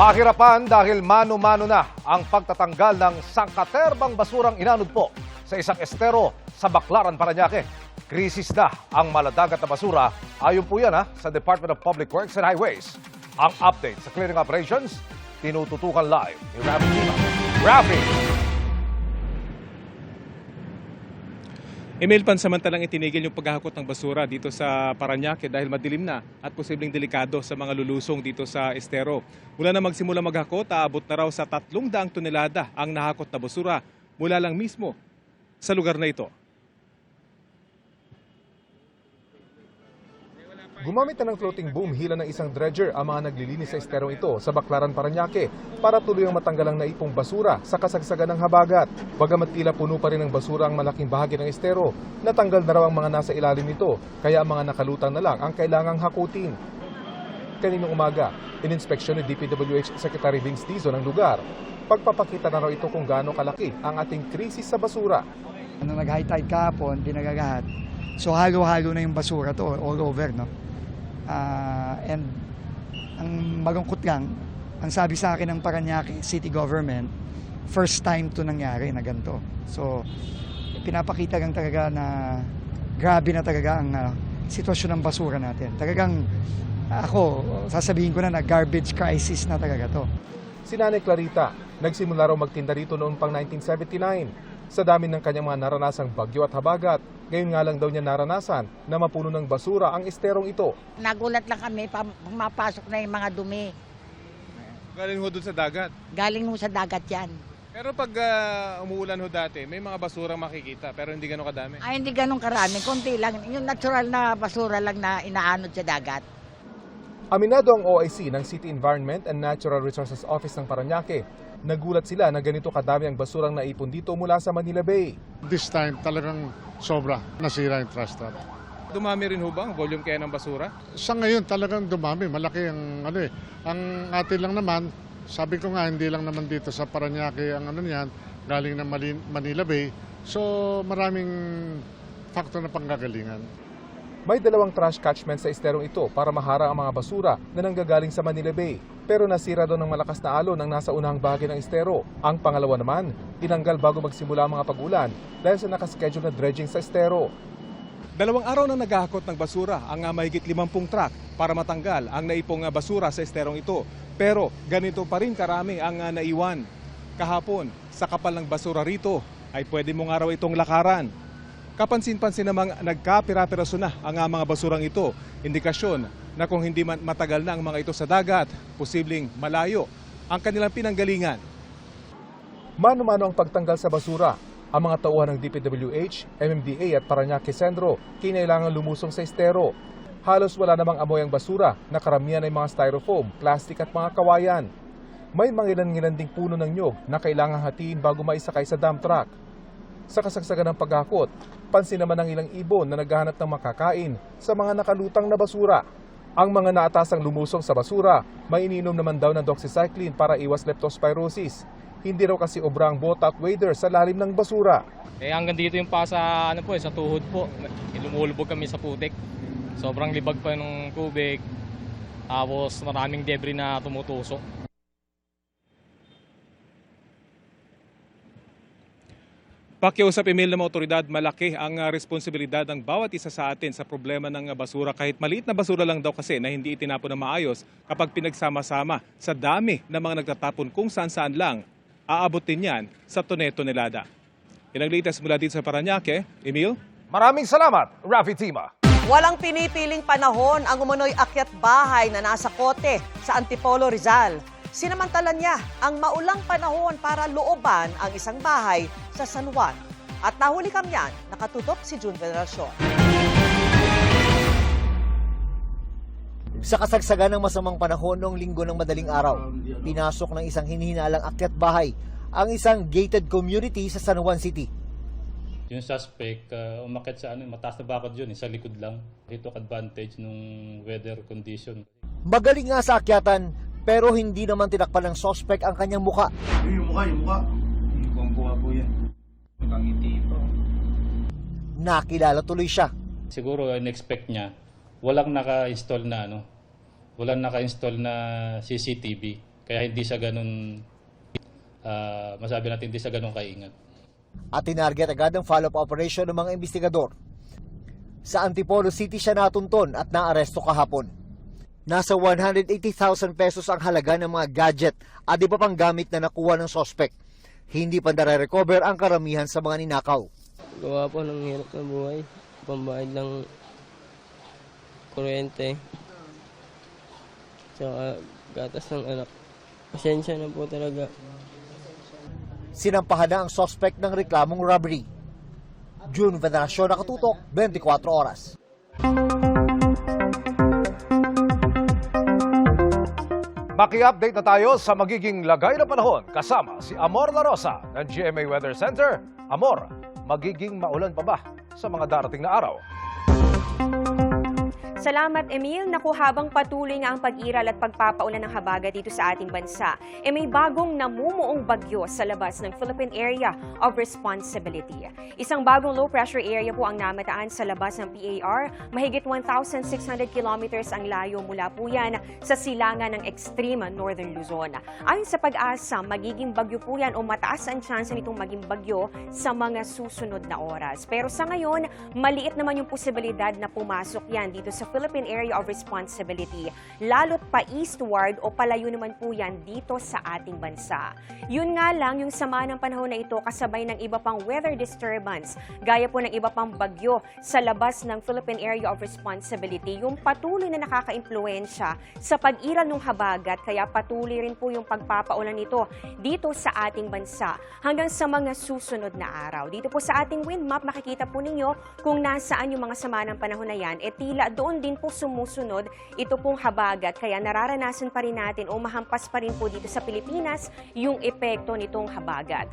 Mahirapan dahil mano-mano na ang pagtatanggal ng sangkaterbang basurang inanod sa isang estero sa Baclaran, Parañaque. Krisis na ang maladagat na basura ayon po yan sa Department of Public Works and Highways. Ang update sa clearing operations, tinututukan live ni Rafi Tima. Rafi! Emil, pansamantalang itinigil yung paghahakot ng basura dito sa Parañaque dahil madilim na at posibleng delikado sa mga lulusong dito sa estero. Mula na magsimula maghakot, aabot na raw sa 300 tonelada ang nahakot na basura mula lang mismo sa lugar na ito. Gumamit na ng floating boom hila ng isang dredger ang mga naglilinis sa esterong ito sa Baclaran, Parañaque para tuluyang matanggal ang naipong basura sa kasagsagan ng habagat. Bagamat tila puno pa rin ng basura ang malaking bahagi ng estero, natanggal na raw ang mga nasa ilalim nito, kaya ang mga nakalutang na lang ang kailangang hakutin. Kaninang umaga, ininspeksyon ni DPWH Secretary Vince Dizon ang lugar. Pagpapakita na raw ito kung gaano kalaki ang ating krisis sa basura. Nung nag-high tide kahapon, dinagagahat. So halo-halo na yung basura to all over, no? And ang malungkot lang, ang sabi sa akin ng Parañaque City Government, first time to nangyari na ganito. So, pinapakita lang talaga na grabe na talaga ang sitwasyon ng basura natin. Talagang ako, sasabihin ko na garbage crisis na talaga to. Si Nanay Clarita, nagsimula raw magtinda rito noong pang 1979. Sa dami ng kanyang mga naranasang bagyo at habagat, ngayon nga lang daw niya naranasan na mapuno ng basura ang esterong ito. Nagulat lang kami, pumapasok na yung mga dumi. Galing ho doon sa dagat. Galing mo sa dagat yan. Pero pag umuulan ho dati, may mga basura makikita pero hindi gano'ng kadami. Ay, hindi ganun karami, konti lang. Yung natural na basura lang na inaanod sa dagat. Aminado ang OIC ng City Environment and Natural Resources Office ng Parañaque. Nagulat sila na ganito kadami ang basurang naipon dito mula sa Manila Bay. This time talagang sobra, nasira yung trash trap. Dumami rin ho ba ang volume kaya ng basura? Sa ngayon talagang dumami, malaki ang Ang atin lang naman, sabi ko nga hindi lang naman dito sa Parañaque ang niyan, galing ng Manila Bay. So maraming factor na panggagalingan. May 2 trash catchment sa esterong ito para maharang ang mga basura na nanggagaling sa Manila Bay. Pero nasira doon ng malakas na alon ng nasa unahang bahagi ng estero. Ang pangalawa naman, tinanggal bago magsimula ang mga pag-ulan dahil sa nakaschedule na dredging sa estero. 2 araw na naghahakot ng basura ang mahigit 50 truck para matanggal ang naipong basura sa esterong ito. Pero ganito pa rin karami ang naiwan. Kahapon, sa kapal ng basura rito ay pwede mo nga raw itong lakaran. Kapansin-pansin namang nagkapira-piraso na ang mga basurang ito. Indikasyon na kung hindi man matagal na ang mga ito sa dagat, posibleng malayo ang kanilang pinanggalingan. Mano-mano ang pagtanggal sa basura. Ang mga tauhan ng DPWH, MMDA at Parañaque Centro kinailangan lumusong sa estero. Halos wala namang amoy ang basura na karamihan ay mga styrofoam, plastic at mga kawayan. May mangilan-ngilan ding puno ng nyog na kailangang hatiin bago maisakay sa dump truck. Sa kasagsagan ng paghakot, pansin naman ng ilang ibon na naghahanap ng makakain sa mga nakalutang na basura. Ang mga naatasang lumusong sa basura, may ininom naman daw ng doxycycline para iwas leptospirosis. Hindi raw kasi obra ang bota at wader sa lalim ng basura. Hanggang dito yung pa sa, sa tuhod po. Lumulubog kami sa putik. Sobrang libag pa ng tubig. Tapos maraming debris na tumutusok. Pakiusap email ng mga otoridad, malaki ang responsibilidad ng bawat isa sa atin sa problema ng basura. Kahit maliit na basura lang daw kasi na hindi itinapon na maayos, kapag pinagsama-sama sa dami ng mga nagtatapon kung saan-saan lang, aabot din yan sa tonelada. Yan ang latest mula dito sa Parañaque. Emil? Maraming salamat, Rafi Tima. Walang pinipiling panahon ang umunoy akyat bahay na nasa kote sa Antipolo, Rizal. Sinamantala niya ang maulang panahon para looban ang isang bahay sa San Juan. At nahuli kamyan, nakatutok si June Veneracion. Sa kasagsagan ng masamang panahon noong linggo ng madaling araw, pinasok ng isang hinihinalang akyat bahay ang isang gated community sa San Juan City. Yung suspect, umakyat sa mataas na bakod yun, sa likod lang. He took advantage ng weather condition. Magaling nga sa akyatan, pero hindi naman tinakpan ng suspect ang kanyang muka. Yung muka. Yung buha po yan. Nakangiti pa. Nakilala tuloy siya. Siguro in-expect niya, walang naka-install na CCTV. Kaya hindi siya ganun, masabi natin hindi siya ganun kaingat. At tinarget agad ang follow-up operation ng mga investigador. Sa Antipolo City siya natunton at naaresto kahapon. Nasa 180,000 pesos ang halaga ng mga gadget at iba pang gamit na nakuha ng sospek. Hindi pa nare-recover ang karamihan sa mga ninakaw. Gawa po ng hirap na buhay. Pambayad ng kuryente. Tsaka gatas ng anak. Pasensya na po talaga. Sinampahan na ang suspect ng reklamong robbery. June Veneracion, Nakatutok, 24 Oras. Maki-update na tayo sa magiging lagay na panahon kasama si Amor La Rosa ng GMA Weather Center. Amor, magiging maulan pa ba sa mga darating na araw? Salamat, Emil. Naku, habang patuloy nga ang pag-iral at pagpapaulan ng habagat dito sa ating bansa, may bagong namumuong bagyo sa labas ng Philippine Area of Responsibility. Isang bagong low-pressure area po ang namataan sa labas ng PAR. Mahigit 1,600 kilometers ang layo mula po yan sa silangan ng extreme northern Luzon. Ayon sa pag-asa, magiging bagyo po yan o mataas ang chance nitong maging bagyo sa mga susunod na oras. Pero sa ngayon, maliit naman yung posibilidad na pumasok yan dito sa Philippine Area of Responsibility, lalo't pa-eastward o palayo naman po yan dito sa ating bansa. Yun nga lang, yung sama ng panahon na ito kasabay ng iba pang weather disturbance, gaya po ng iba pang bagyo sa labas ng Philippine Area of Responsibility, yung patuloy na nakaka-impluensya sa pag-iral ng habagat, kaya patuloy rin po yung pagpapaulan nito dito sa ating bansa hanggang sa mga susunod na araw. Dito po sa ating wind map, makikita po ninyo kung nasaan yung mga sama ng panahon na yan, tila doon din po sumusunod ito pong habagat, kaya nararanasan pa rin natin o mahampas pa rin po dito sa Pilipinas yung epekto nitong habagat.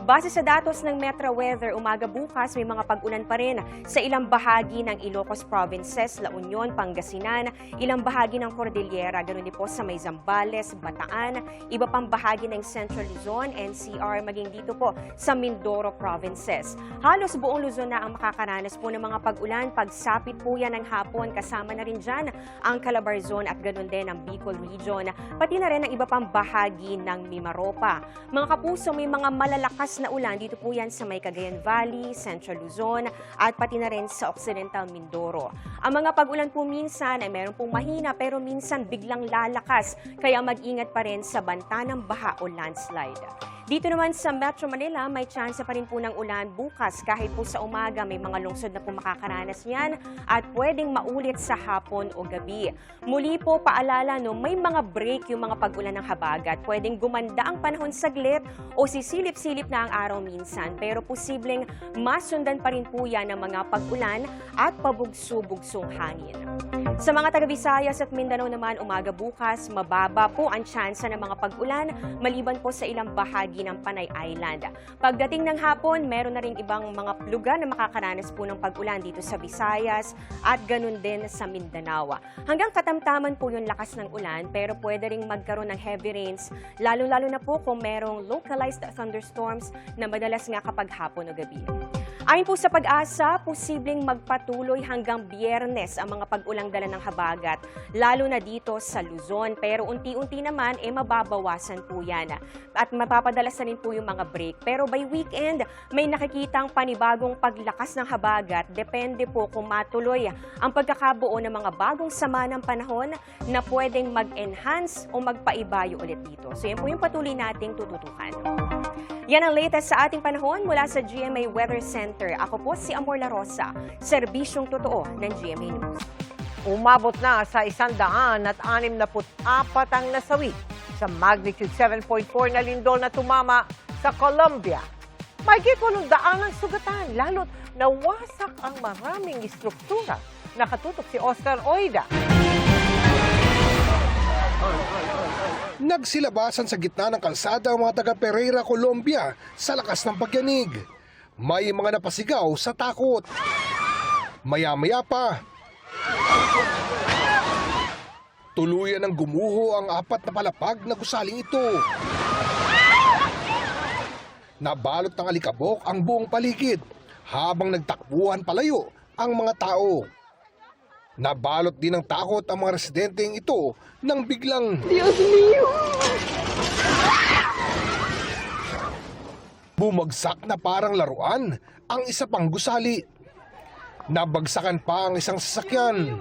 Base sa datos ng Metro Weather, umaga bukas may mga pag-ulan pa rin sa ilang bahagi ng Ilocos Provinces, La Union, Pangasinan, ilang bahagi ng Cordillera, ganoon din po sa may Zambales, Bataan, iba pang bahagi ng Central Luzon, NCR, maging dito po sa Mindoro Provinces. Halos buong Luzon na ang makakaranas po ng mga pag-ulan, pagsapit po yan ng hapon, kasama na rin dyan ang Calabarzon at ganoon din ang Bicol Region, pati na rin ang iba pang bahagi ng Mimaropa. Mga kapuso, may mga malalakas na ulan dito po yan sa may Cagayan Valley, Central Luzon at pati na rin sa Occidental Mindoro. Ang mga pag-ulan po minsan ay meron pong mahina pero minsan biglang lalakas, kaya mag-ingat pa rin sa banta ng baha o landslide. Dito naman sa Metro Manila, may chance pa rin po ng ulan bukas kahit po sa umaga may mga lungsod na po makakaranas niyan at pwedeng maulit sa hapon o gabi. Muli po paalala, may mga break yung mga pag-ulan ng habagat. Pwedeng gumanda ang panahon saglit o sisilip-silip na ang araw minsan, pero posibleng masundan pa rin po yan ng mga pag-ulan at pabugso-bugsong hangin. Sa mga taga-Visayas at Mindanao naman, umaga bukas, mababa po ang tsansa ng mga pag-ulan maliban po sa ilang bahagi ng Panay Island. Pagdating ng hapon, meron na rin ibang mga lugar na makakaranas po ng pag-ulan dito sa Visayas at ganun din sa Mindanao. Hanggang katamtaman po yung lakas ng ulan, pero pwede ring magkaroon ng heavy rains, lalo-lalo na po kung merong localized thunderstorms na madalas nga kapag hapon o gabi. Ayon po sa pag-asa, posibleng magpatuloy hanggang Biyernes ang mga pag-ulang dala ng habagat, lalo na dito sa Luzon. Pero unti-unti naman, mababawasan po yan. At mapapadalas na rin po yung mga break. Pero by weekend, may nakikitang panibagong paglakas ng habagat. Depende po kung matuloy ang pagkakabuo ng mga bagong sama ng panahon na pwedeng mag-enhance o magpaibayo ulit dito. So yan po yung patuloy nating tututukan. Yan ang latest sa ating panahon mula sa GMA Weather Center. Ako po si Amor La Rosa, serbisyong totoo ng GMA News. Umabot na sa 164 ang nasawi sa magnitude 7.4 na lindol na tumama sa Colombia. Mahigit 800 ang sugatan, lalo't nawasak ang maraming istruktura. Nakatutok si Oscar Oida. Nagsilabasan sa gitna ng kalsada ang mga taga Pereira, Colombia sa lakas ng pagyanig. May mga napasigaw sa takot. Maya-maya pa, tuluyan ng gumuho ang 4 na palapag na gusaling ito. Nabalot ng alikabok ang buong paligid habang nagtakbuhan palayo ang mga tao. Nabalot din ng takot ang mga residenteng ito nang biglang, Diyos mío! bumagsak na parang laruan ang isa pang gusali. Nabagsakan pa ang isang sasakyan.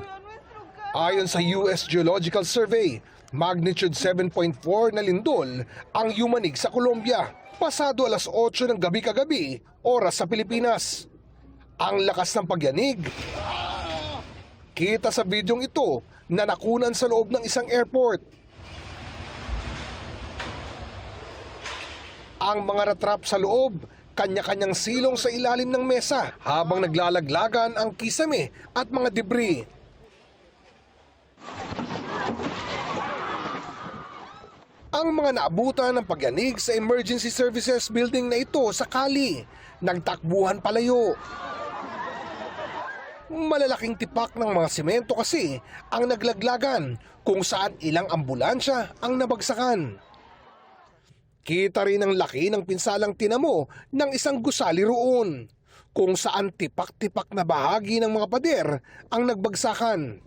Ayon sa US Geological Survey, magnitude 7.4 na lindol ang yumanig sa Colombia pasado alas 8 ng gabi kagabi, oras sa Pilipinas. Ang lakas ng pagyanig. Kita sa bidyong ito na nakunan sa loob ng isang airport. Ang mga ratrap sa loob, kanya-kanyang silong sa ilalim ng mesa habang naglalaglagan ang kisame at mga debris. Ang mga naabutan ng pagyanig sa emergency services building na ito sa Cali, nagtakbuhan palayo. Malalaking tipak ng mga semento kasi ang naglaglagan kung saan ilang ambulansya ang nabagsakan. Kita rin ang laki ng pinsalang tinamo ng isang gusali roon, kung saan tipak-tipak na bahagi ng mga pader ang nagbagsakan.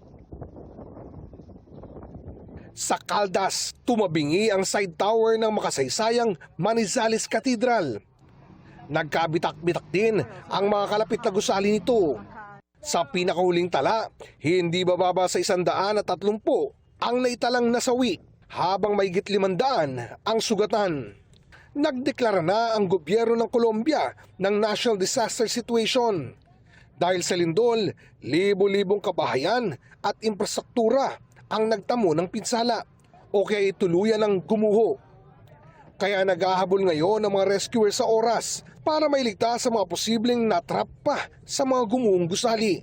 Sa Caldas, tumabingi ang side tower ng makasaysayang Manizales Cathedral. Nagkabitak-bitak din ang mga kalapit na gusali nito. Sa pinakahuling tala, hindi bababa sa 130 ang naitalang nasawi, habang mahigit 500 ang sugatan. Nagdeklara na ang gobyerno ng Colombia ng National Disaster Situation. Dahil sa lindol, libo-libong kabahayan at infrastruktura ang nagtamo ng pinsala o kaya tuluyan ng gumuho. Kaya naghahabol ngayon ang mga rescuer sa oras para mailigtas sa mga posibleng natrap pa sa mga gumuhong gusali.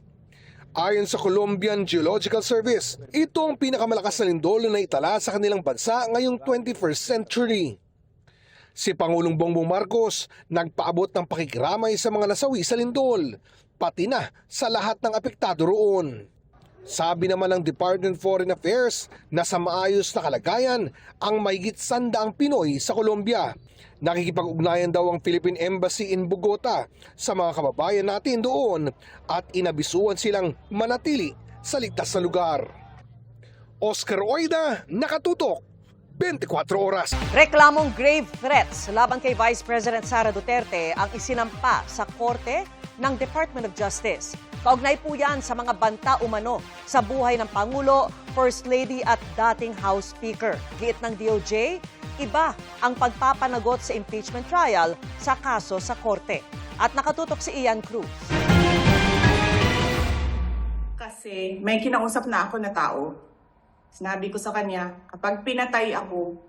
Ayon sa Colombian Geological Service, ito ang pinakamalakas na lindol na itala sa kanilang bansa ngayong 21st century. Si Pangulong Bongbong Marcos nagpaabot ng pakikiramay sa mga nasawi sa lindol, pati na sa lahat ng apektado roon. Sabi naman ng Department of Foreign Affairs na sa maayos na kalagayan ang mahigit 100 Pinoy sa Colombia. Nakikipag-ugnayan daw ang Philippine Embassy in Bogota sa mga kababayan natin doon at inabisuan silang manatili sa ligtas na lugar. Oscar Oida, Nakatutok, 24 oras. Reklamong grave threats laban kay Vice President Sara Duterte ang isinampa sa korte ng Department of Justice. Kaugnay po yan sa mga banta umano sa buhay ng Pangulo, First Lady at dating House Speaker. Giit ng DOJ, iba ang pagpapanagot sa impeachment trial sa kaso sa korte. At nakatutok si Ian Cruz. Kasi may kinausap na ako na tao. Sinabi ko sa kanya, kapag pinatay ako,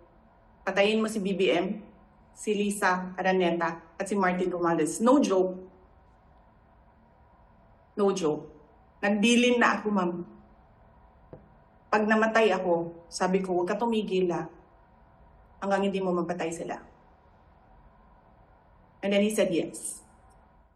patayin mo si BBM, si Lisa Araneta at si Martin Romales. No joke. No joke. Nagdilin na ako, ma'am. Pag namatay ako, sabi ko, huwag ka tumigil hanggang hindi mo mapatay sila. And then he said yes.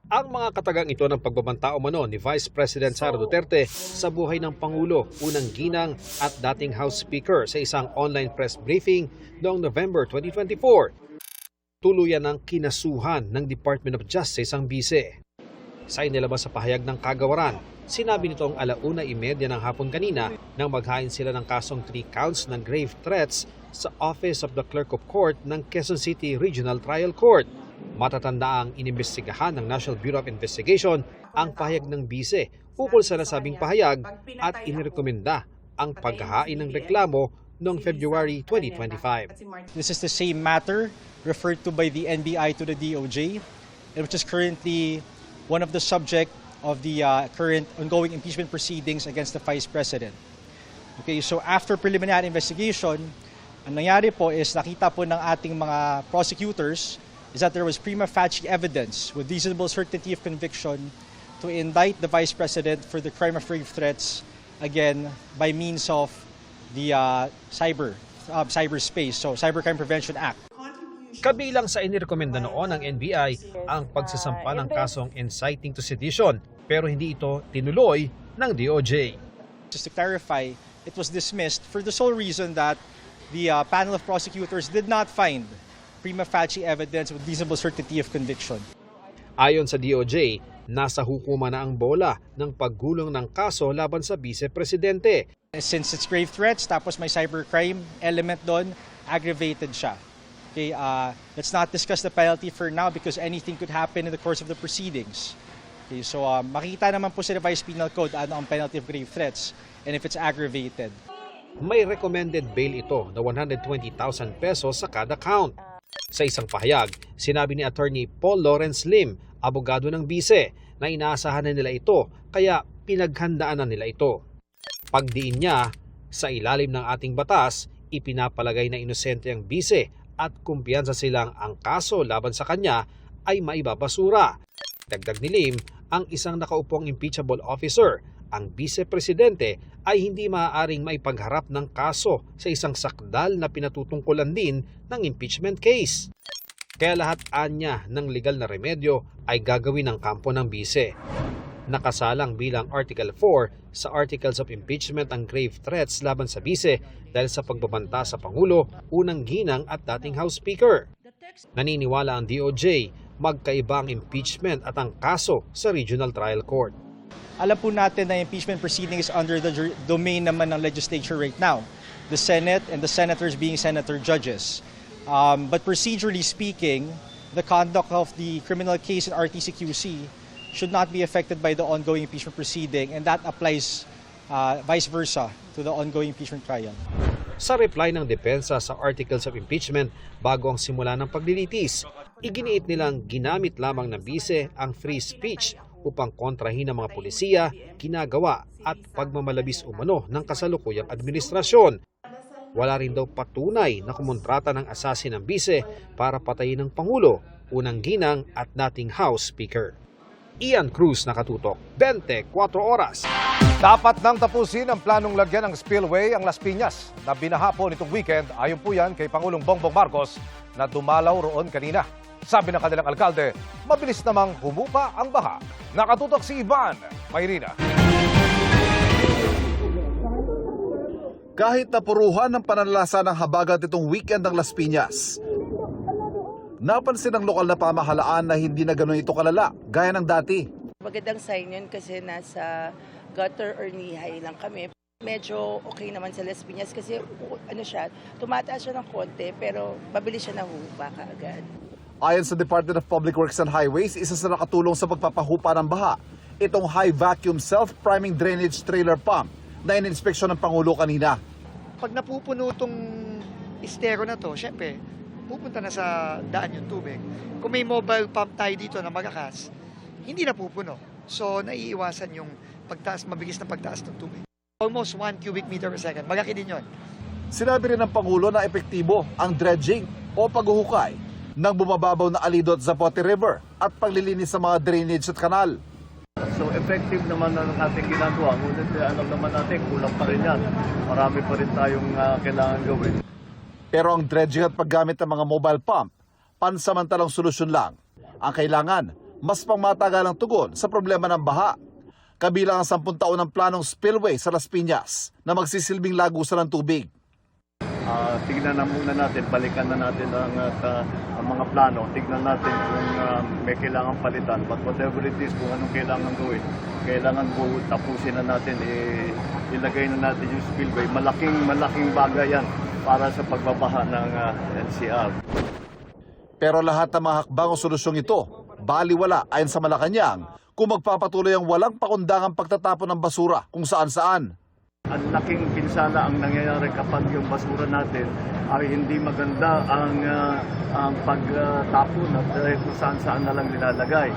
Ang mga katagang ito ng pagbabanta umano ni Vice President Sara Duterte sa buhay ng Pangulo, unang ginang at dating House Speaker sa isang online press briefing noong November 2024. Tuluyan ng kinasuhan ng Department of Justice ang bise. Sa inilabas sa pahayag ng kagawaran, sinabi nitong 1:30 ng hapon kanina nang maghain sila ng kasong 3 counts ng grave threats sa Office of the Clerk of Court ng Quezon City Regional Trial Court. Matatanda ang inimbestigahan ng National Bureau of Investigation ang pahayag ng bise ukol sa nasabing pahayag at inirekomenda ang paghahain ng reklamo noong February 2025. This is the same matter referred to by the NBI to the DOJ, which is currently one of the subject of the current ongoing impeachment proceedings against the Vice President. Okay, so after preliminary investigation, ang nangyari po is nakita po ng ating mga prosecutors is that there was prima facie evidence with reasonable certainty of conviction to indict the Vice President for the crime of grave threats, again, by means of the cyberspace, so Cybercrime Prevention Act. Kabilang sa inirekomenda noon ng NBI ang pagsasampa ng kasong inciting to sedition, pero hindi ito tinuloy ng DOJ. Just to clarify, it was dismissed for the sole reason that the panel of prosecutors did not find prima facie evidence with reasonable certainty of conviction. Ayon sa DOJ, nasa hukuman na ang bola ng paggulong ng kaso laban sa vice-presidente. Since it's grave threats, tapos may cybercrime element doon, aggravated siya. Okay, let's not discuss the penalty for now because anything could happen in the course of the proceedings. Okay, so makita naman po sa revised penal code ano ang penalty of grave threats and if it's aggravated. May recommended bail ito na 120,000 pesos sa kada count. Sa isang pahayag, sinabi ni Attorney Paul Lawrence Lim, abogado ng bise, na inaasahan na nila ito kaya pinaghandaan na nila ito. Pagdiin niya, sa ilalim ng ating batas, ipinapalagay na inosente ang bise at kumpiyansa silang ang kaso laban sa kanya ay maibabasura. Dagdag ni Lim, ang isang nakaupong impeachable officer, ang vice-presidente, ay hindi maaaring maipagharap ng kaso sa isang sakdal na pinatutungkulan din ng impeachment case. Kaya lahat anya ng legal na remedyo ay gagawin ng kampo ng bise. Nakasalang bilang Article 4 sa Articles of Impeachment ang grave threats laban sa bise dahil sa pagbabanta sa Pangulo, unang ginang at dating House Speaker. Naniniwala ang DOJ, magkaiba ang impeachment at ang kaso sa Regional Trial Court. Alam po natin na impeachment proceeding is under the domain naman ng legislature right now. The Senate and the senators being senator judges. But procedurally speaking, the conduct of the criminal case in RTC-QC should not be affected by the ongoing impeachment proceeding, and that applies vice versa to the ongoing impeachment trial. Sa reply ng depensa sa Articles of Impeachment bago ang simula ng paglilitis, iginiit nilang ginamit lamang ng bise ang free speech upang kontrahin ang mga pulisiya, ginagawa at pagmamalabis umano ng kasalukuyang administrasyon. Wala rin daw patunay na kumontrata ng assassin ng bise para patayin ng Pangulo, unang ginang at dating House Speaker. Ian Cruz, Nakatutok, 24 Oras. Dapat nang tapusin ang planong lagyan ng spillway ang Las Piñas na binahapon itong weekend, ayon po yan kay Pangulong Bongbong Marcos na dumalaw roon kanina. Sabi ng kanilang alkalde, mabilis namang humupa ang baha. Nakatutok si Ivan Mayrina. Kahit napuruhan ng pananalasa ng habagat itong weekend ng Las Piñas, napansin ng lokal na pamahalaan na hindi na gano'n ito kalala, gaya ng dati. Magandang sign yun kasi nasa gutter or knee-high lang kami. Medyo okay naman sa Las Piñas kasi tumataas siya ng konti pero mabilis siya nahuhupa kaagad. Ayon sa Department of Public Works and Highways, isa sa nakatulong sa pagpapahupa ng baha, itong high vacuum self-priming drainage trailer pump na ininspeksyon ng Pangulo kanina. Pag napupuno itong estero na to, syempre, pupunta na sa daan yung tubig. Kung may mobile pump tayo dito na magakas, hindi napupuno. So, naiiwasan yung pagtaas, mabilis na pagtaas ng tubig. Almost 1 cubic meter per second. Malaki din yun. Sinabi rin ng Pangulo na epektibo ang dredging o paghuhukay ng bumababaw na Alido at Zapote River at paglilinis sa mga drainage at kanal. So effective naman ang ating ginagawa, ngunit alam naman natin kulang pa rin yan. Marami pa rin tayong kailangan gawin. Pero ang dredging at paggamit ng mga mobile pump, pansamantalang solusyon lang. Ang kailangan, mas pangmatagalang tugon sa problema ng baha. Kabilang ang 10 taon ng planong spillway sa Las Piñas na magsisilbing lagusan ng tubig. Tignan na muna natin, balikan na natin ang mga plano. Tignan natin kung may kailangan palitan. But whatever it is, kung anong kailangan gawin, kailangan tapusin na natin, ilagay na natin yung spillway. Malaking bagay yan para sa pagbabaha ng NCR. Pero lahat ng mga hakbang o solusyong ito, baliwala ayon sa Malacanang kung magpapatuloy ang walang pakundangang pagtatapon ng basura kung saan-saan. Ang laking pinsala ang nangyayari kapag yung basura natin ay hindi maganda ang pagtapon at kung saan-saan na lang nilalagay.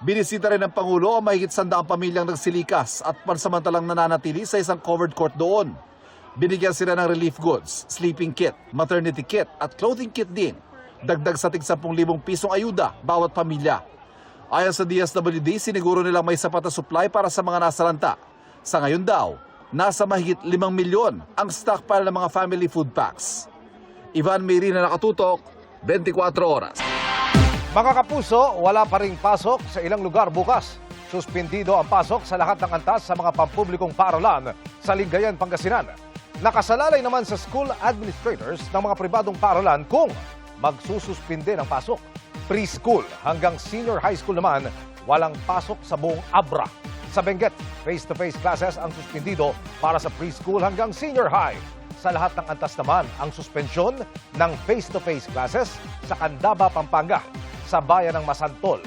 Binisita rin ng Pangulo ang mahigit 100 pamilyang nagsilikas at pansamantalang nananatili sa isang covered court doon. Binigyan sila ng relief goods, sleeping kit, maternity kit at clothing kit din. Dagdag sa tig 10,000 pisong ayuda bawat pamilya. Ayon sa DSWD, siniguro nilang may sapat na supply para sa mga nasalanta. Sa ngayon daw, nasa mahigit 5 milyon ang stockpile ng mga family food packs. Ivan Mayrina, Nakatutok, 24 Oras. Mga kapuso, wala pa ring pasok sa ilang lugar bukas. Suspendido ang pasok sa lahat ng antas sa mga pampublikong paaralan sa Lingayen, Pangasinan. Nakasalalay naman sa school administrators ng mga pribadong paaralan kung magsususpinde ng pasok. Preschool hanggang senior high school naman, walang pasok sa buong Abra. Sa Benguet, face-to-face classes ang suspendido para sa preschool hanggang senior high. sa lahat ng antas naman ang suspensyon ng face-to-face classes sa Candaba, Pampanga, sa bayan ng Masantol,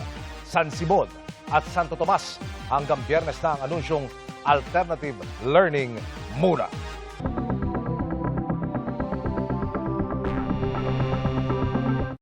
San Simon at Santo Tomas. Hanggang Biyernes na ang anunsyong alternative learning muna.